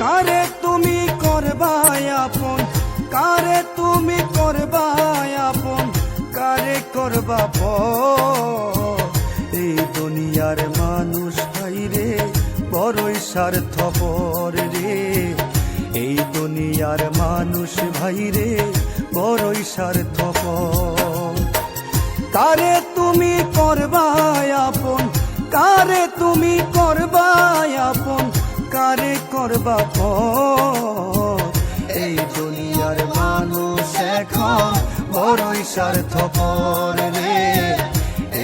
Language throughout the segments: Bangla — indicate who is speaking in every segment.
Speaker 1: কারে তুমি করবাই আপন, কারে তুমি করবাই আপন, কারে করবা পর। এই দুনিয়ার মানুষ ভাইরে বড়ই স্বার্থপর রে, এই দুনিয়ার মানুষ ভাইরে বড়ই স্বার্থপর। কারে তুমি করবাই আপন, কারে তুমি করবাই আপন, কারে করবা পর। এই দুনিয়ার মানুষ এখন বড়ই স্বার্থপর রে,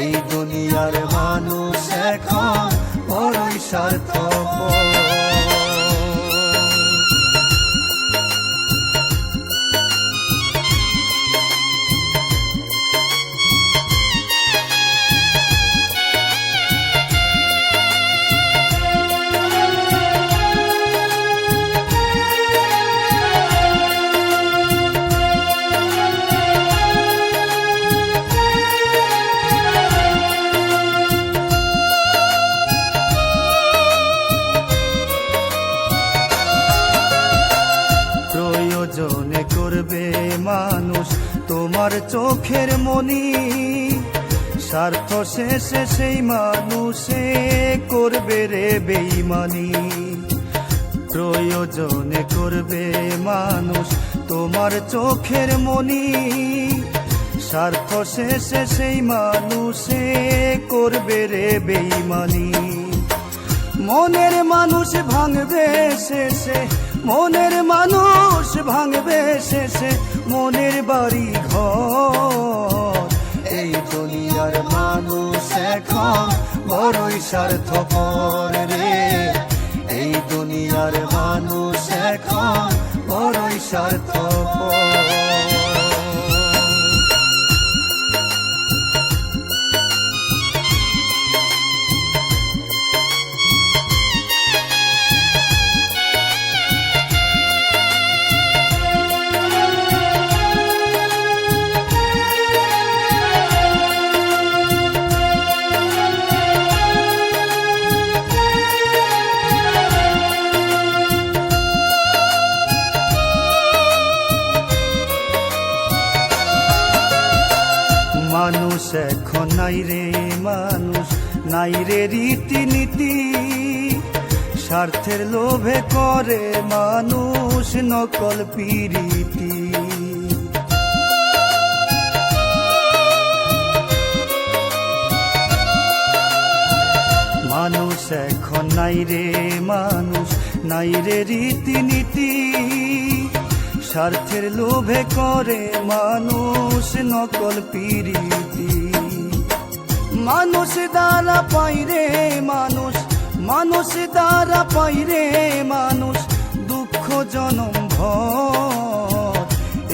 Speaker 1: এই দুনিয়ার মানুষ এখন বড়ই স্বার্থপর। প্রয়োজনে করবে মানুষ তোমার চোখের মনি, স্বার্থ শেষে সেই মানুষে করবে রে বেঈমানি। প্রয়োজনে করবে মানুষ তোমার চোখের মনি, স্বার্থ শেষে সেই মানুষে করবে রে বেঈমানি। মনের মানুষ ভাঙবে শেষে, মনের মানুষ ভাঙবে শেষে মনের বাড়ি ঘর। এই দুনিয়ার মানুষ এখন বড়ই স্বার্থপর রে, এই দুনিয়ার মানুষ এখন বড়ই স্বার্থপর। মানুষ এখন নাই রে মানুষ, নাই রে রীতিনীতি, স্বার্থের লোভে করে মানুষ নকল পিরিতি। মানুষ এখন নাই রে মানুষ, নাই রে রীতিনীতি, স্বার্থের লোভে করে মানুষ নকল পিরিতি। মানুষ দ্বারা পাইরে মানুষ, মানুষ দ্বারা পাইরে মানুষ দুঃখ জনম ভর।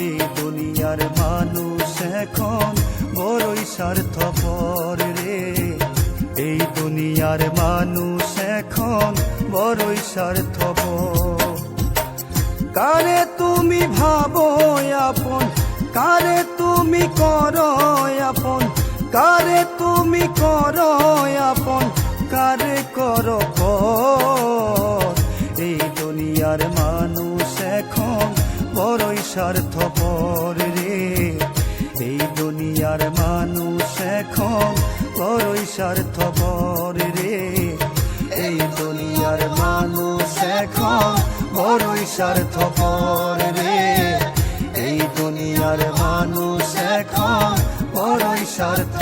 Speaker 1: এই দুনিয়ার মানুষ এখন বড়ই স্বার্থপর রে, এই দুনিয়ার মানুষ এখন বড়ই স্বার্থপর। কারে তুমি ভাবো আপন, কারে তুমি করো আপন, কারে তুমি করো আপন, কারে করো পর। এই দুনিয়ার মানুষ এখন বড়ই স্বার্থপর রে, এই দুনিয়ার মানুষ এখন বড়ই স্বার্থপর রে, এই দুনিয়ার মানুষ এখন বড়ই স্বার্থপর রে, এই দুনিয়ার মানুষ এখন বড়ই স্বার্থ।